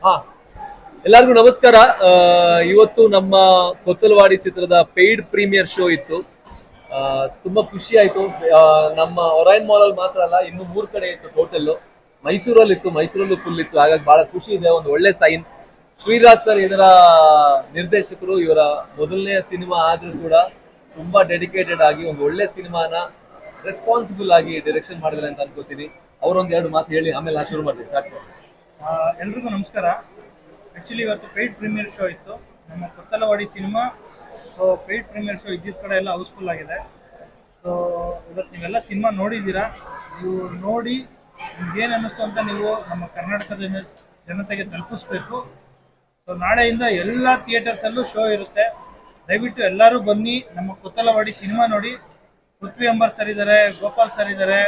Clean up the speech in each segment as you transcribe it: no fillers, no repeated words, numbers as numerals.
ಹಾ, ಎಲ್ಲರಿಗೂ ನಮಸ್ಕಾರ. ಇವತ್ತು ನಮ್ಮ ಕೊತ್ತಲವಾಡಿ ಚಿತ್ರದ ಪೇಯ್ಡ್ ಪ್ರೀಮಿಯರ್ ಶೋ ಇತ್ತು. ತುಂಬಾ ಖುಷಿ ಆಯ್ತು. ನಮ್ಮ ಒರೈನ್ ಮಾಲ್ ಅಲ್ಲಿ ಮಾತ್ರ ಅಲ್ಲ, ಇನ್ನು 3 ಕಡೆ ಇತ್ತು ಟೋಟಲ್. ಮೈಸೂರಲ್ಲಿ ಇತ್ತು, ಮೈಸೂರಲ್ಲೂ ಫುಲ್ ಇತ್ತು. ಹಾಗಾಗಿ ಬಹಳ ಖುಷಿ ಇದೆ, ಒಂದು ಒಳ್ಳೆ ಸೈನ್. ಶ್ರೀರಾಜ್ ಸರ್ ಇದರ ನಿರ್ದೇಶಕರು. ಇವರ ಮೊದಲನೇ ಸಿನಿಮಾ ಆದ್ರೂ ಕೂಡ ತುಂಬಾ ಡೆಡಿಕೇಟೆಡ್ ಆಗಿ ಒಂದು ಒಳ್ಳೆ ಸಿನಿಮಾನ ರೆಸ್ಪಾನ್ಸಿಬಲ್ ಆಗಿ ಡೈರೆಕ್ಷನ್ ಮಾಡಿದ್ರೆ ಅಂತ ಅನ್ಕೋತೀನಿ. ಅವರೊಂದ್ 2 ಮಾತು ಹೇಳಿ ಆಮೇಲೆ ನಾ ಶುರು ಮಾಡ್ತೀನಿ. ಸಾಕು. ಎಲ್ರಿಗೂ ನಮಸ್ಕಾರ. ಆ್ಯಕ್ಚುಲಿ ಇವತ್ತು ಪೇಯ್ಡ್ ಪ್ರೀಮಿಯರ್ ಶೋ ಇತ್ತು ನಮ್ಮ Kothalavadi cinema. So paid premiere show ಇದ್ದಿದ್ದ ಕಡೆ ಎಲ್ಲ ಹೌಸ್ಫುಲ್ ಆಗಿದೆ. ಸೊ ಇವತ್ತು ನೀವೆಲ್ಲ ಸಿನಿಮಾ ನೋಡಿದ್ದೀರಾ. ನೀವು ನೋಡಿ ನಿಮ್ಗೇನು ಅನ್ನಿಸ್ತು ಅಂತ ನೀವು ನಮ್ಮ ಕರ್ನಾಟಕದ ಜನತೆಗೆ ತಲುಪಿಸ್ಬೇಕು. ಸೊ ನಾಳೆಯಿಂದ ಎಲ್ಲ ಥಿಯೇಟರ್ಸಲ್ಲೂ ಶೋ ಇರುತ್ತೆ. ದಯವಿಟ್ಟು ಎಲ್ಲರೂ ಬನ್ನಿ, ನಮ್ಮ ಕೊತ್ತಲವಾಡಿ ಸಿನಿಮಾ ನೋಡಿ. ಪೃಥ್ವಿ ಅಂಬರ್ ಸರ್ ಇದ್ದಾರೆ, ಗೋಪಾಲ್ ಸರ್ ಇದ್ದಾರೆ,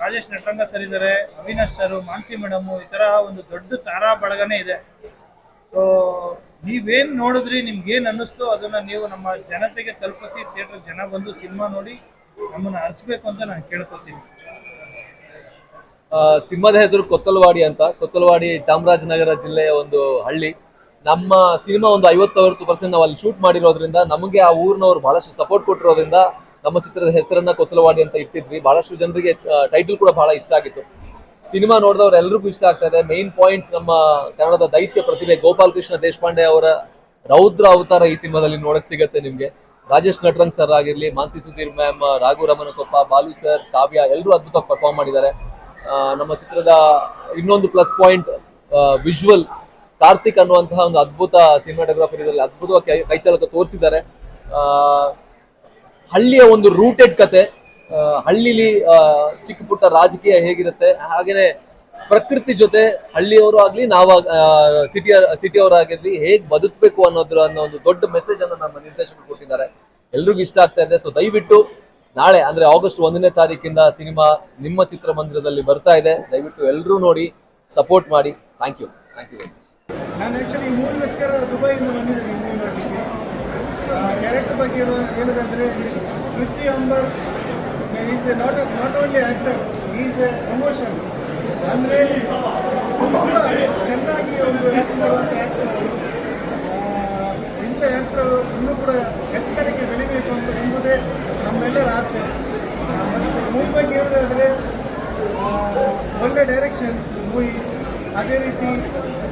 ರಾಜೇಶ್ ನಟರಂಗ ಸರ್ ಇದ್ದಾರೆ, ಅವಿನಾಶ್ ಸರ್, ಮಾನ್ಸಿ ಮೇಡಮು, ಈ ಥರ ಒಂದು ದೊಡ್ಡ ತಾರಾ ಬಳಗನೇ ಇದೆ. ಸೊ ನೀವೇನು ನೋಡಿದ್ರಿ, ನಿಮ್ಗೇನು ಅನ್ನಿಸ್ತು ಅದನ್ನು ನೀವು ನಮ್ಮ ಜನತೆಗೆ ತಲುಪಿಸಿ ಥಿಯೇಟರ್ ಜನ ಬಂದು ಸಿನಿಮಾ ನೋಡಿ ನಮ್ಮನ್ನು ಹರಿಸ್ಬೇಕು ಅಂತ ನಾನು ಕೇಳ್ಕೊತೀನಿ. ಸಿಂಹದ ಹೆಸರು ಕೊತ್ತಲವಾಡಿ ಅಂತ. ಕೊತ್ತಲವಾಡಿ ಚಾಮರಾಜನಗರ ಜಿಲ್ಲೆಯ ಒಂದು ಹಳ್ಳಿ. ನಮ್ಮ ಸಿನಿಮಾ ಒಂದು 50-60% ನಾವು ಅಲ್ಲಿ ಶೂಟ್ ಮಾಡಿರೋದ್ರಿಂದ ನಮಗೆ ಆ ಊರಿನವ್ರು ಬಹಳಷ್ಟು ಸಪೋರ್ಟ್ ಕೊಟ್ಟಿರೋದ್ರಿಂದ ನಮ್ಮ ಚಿತ್ರದ ಹೆಸರನ್ನ ಕೊತ್ತಲವಾಡಿ ಅಂತ ಇಟ್ಟಿದ್ವಿ. ಬಹಳಷ್ಟು ಜನರಿಗೆ ಟೈಟಲ್ ಕೂಡ ಬಹಳ ಇಷ್ಟ ಆಗಿತ್ತು. ಸಿನಿಮಾ ನೋಡಿದವ್ರು ಎಲ್ರಿಗೂ ಇಷ್ಟ ಆಗ್ತಾ ಇದೆ. ಮೇನ್ ಪಾಯಿಂಟ್ಸ್, ನಮ್ಮ ಕನ್ನಡದ ದೈತ್ಯ ಪ್ರತಿಭೆ ಗೋಪಾಲ್ ಕೃಷ್ಣ ದೇಶಪಾಂಡೆ ಅವರ ರೌದ್ರ ಅವತಾರ ಈ ಸಿನಿಮಾದಲ್ಲಿ ನೋಡಕ್ ಸಿಗತ್ತೆ ನಿಮ್ಗೆ. ರಾಜೇಶ್ ನಟರಂಗ್ ಸರ್ ಆಗಿರ್ಲಿ, ಮಾನ್ಸಿ ಸುಧೀರ್ ಮ್ಯಾಮ್, ರಾಘು ರಮನಕೊಪ್ಪ, ಬಾಲು ಸರ್, ಕಾವ್ಯ, ಎಲ್ಲರೂ ಅದ್ಭುತವಾಗಿ ಪರ್ಫಾರ್ಮ್ ಮಾಡಿದ್ದಾರೆ. ನಮ್ಮ ಚಿತ್ರದ ಇನ್ನೊಂದು ಪ್ಲಸ್ ಪಾಯಿಂಟ್ ವಿಜುವಲ್. ಕಾರ್ತಿಕ್ ಅನ್ನುವಂತಹ ಒಂದು ಅದ್ಭುತ ಸಿನಿಮಾಟೋಗ್ರಾಫರ್ ಇದರಲ್ಲಿ ಅದ್ಭುತವಾಗಿ ಕೈಚಾಲಕ ತೋರಿಸಿದ್ದಾರೆ. ಹಳ್ಳಿಯ ಒಂದು ರೂಟೆಡ್ ಕತೆ. ಹಳ್ಳಿಲಿ ಚಿಕ್ಕ ಪುಟ್ಟ ರಾಜಕೀಯ ಹೇಗಿರುತ್ತೆ, ಹಾಗೇನೆ ಪ್ರಕೃತಿ ಜೊತೆ ಹಳ್ಳಿಯವರು ಆಗ್ಲಿ, ನಾವು ಸಿಟಿಯವರಾಗಿರ್ಲಿ ಹೇಗ್ ಬದುಕಬೇಕು ಅನ್ನೋ ಒಂದು ದೊಡ್ಡ ಮೆಸೇಜ್ ಅನ್ನು ನಮ್ಮ ನಿರ್ದೇಶಕರು ಕೊಟ್ಟಿದ್ದಾರೆ. ಎಲ್ರಿಗೂ ಇಷ್ಟ ಆಗ್ತಾ ಇದೆ. ಸೊ ದಯವಿಟ್ಟು ನಾಳೆ ಅಂದ್ರೆ ಆಗಸ್ಟ್ 1ನೇ ತಾರೀಕಿಂದ ಸಿನಿಮಾ ನಿಮ್ಮ ಚಿತ್ರಮಂದಿರದಲ್ಲಿ ಬರ್ತಾ ಇದೆ. ದಯವಿಟ್ಟು ಎಲ್ಲರೂ ನೋಡಿ, ಸಪೋರ್ಟ್ ಮಾಡಿ. Thank you. ನಾನು ಆ್ಯಕ್ಚುಲಿ ಈ ಮೂವಿಗೋಸ್ಕರ ದುಬೈಯಿಂದ ಬಂದಿದ್ದೀನಿ ಈ ಮೂವಿ ನೋಡಲಿಕ್ಕೆ. ಕ್ಯಾರೆಕ್ಟರ್ ಬಗ್ಗೆ ಹೇಳೋದಾದರೆ, Prithvi Ambar is a not only actor, is a emotion. ಅಂದರೆ ತುಂಬ ಚೆನ್ನಾಗಿ ಒಂದು ಆ್ಯಕ್ಟ್ ಮಾಡುವಂಥ ಆ್ಯಕ್ಟರ್ ಅವರು. ಇಂಥ ಆ್ಯಕ್ಟರ್ ಇನ್ನೂ ಕೂಡ ಎತ್ತರಕ್ಕೆ ಬೆಳಿಬೇಕು ಎಂಬುದೇ ನಮ್ಮೆಲ್ಲರ ಆಸೆ. ಮತ್ತು ಮೂವಿ ಬಗ್ಗೆ ಹೇಳೋದಾದರೆ, ಒಳ್ಳೆ ಡೈರೆಕ್ಷನ್ ಮೂವಿ, ಅದೇ ರೀತಿ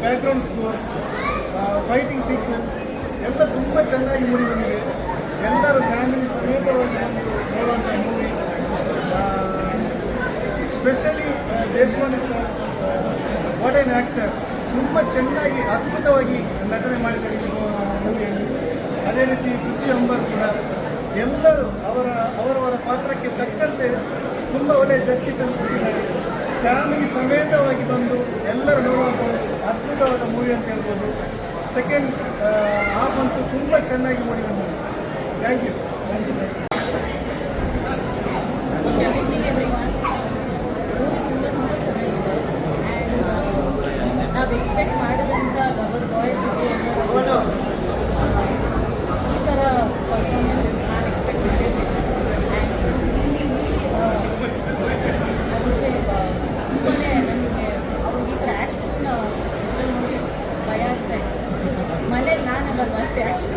ಬ್ಯಾಕ್ಗ್ರೌಂಡ್ ಸ್ಕೋರ್, ಫೈಟಿಂಗ್ ಸೀಕ್ವೆನ್ಸ್ ಎಲ್ಲ ತುಂಬ ಚೆನ್ನಾಗಿ ಮೂಡಿ ಬಂದಿದೆ. ಎಲ್ಲರೂ ಫ್ಯಾಮಿಲಿ ಸಮೇತವಾಗಿ ನೋಡುವಂಥ movie. Specially Deshpande sir, what on actor, ತುಂಬ ಚೆನ್ನಾಗಿ ಅದ್ಭುತವಾಗಿ ನಟನೆ ಮಾಡಿದ್ದಾರೆ ಈ ಮೂವಿಯಲ್ಲಿ. ಅದೇ ರೀತಿ ಪೃಥ್ವಿ ಅಂಬರ್ ಕೂಡ ಎಲ್ಲರೂ ಅವರವರ ಪಾತ್ರಕ್ಕೆ ತಕ್ಕಂತೆ ತುಂಬ ಒಳ್ಳೆಯ ಜಸ್ಟಿಸ್ ಅನ್ನು ಕೊಟ್ಟಿದ್ದಾರೆ. ಫ್ಯಾಮಿಲಿ ಸಮೇತವಾಗಿ ಬಂದು ಎಲ್ಲರೂ ನೋಡುವಂಥ ಅದ್ಭುತವಾದ ಮೂವಿ ಅಂತ ಹೇಳ್ಬೋದು. ಸೆಕೆಂಡ್ ಹಾಫ್ ಅಂತೂ ತುಂಬ ಚೆನ್ನಾಗಿ ಮೂಡಿ ಬಂದಿದೆ. Thank you. ನಾವು ಎಕ್ಸ್ಪೆಕ್ಟ್ ಮಾಡಿದಂಥ ಲವರ್ ಬಾಯ್ ಈ ಥರ ಪರ್ಫಾರ್ಮೆನ್ಸ್ ನಾನು ಎಕ್ಸ್ಪೆಕ್ಟ್ ಮಾಡಿದ್ದೆ. ತುಂಬಾ ನನಗೆ ಅವ್ರಿಗೆ ಈ ಥರ ಆ್ಯಕ್ಷನ್ ನೋಡಿ ಭಯ ಆಗ್ತಾ ಇತ್ತು. ಮನೇಲಿ ನಾನೆಲ್ಲ ಜಾಸ್ತಿ ಆ್ಯಕ್ಷನ್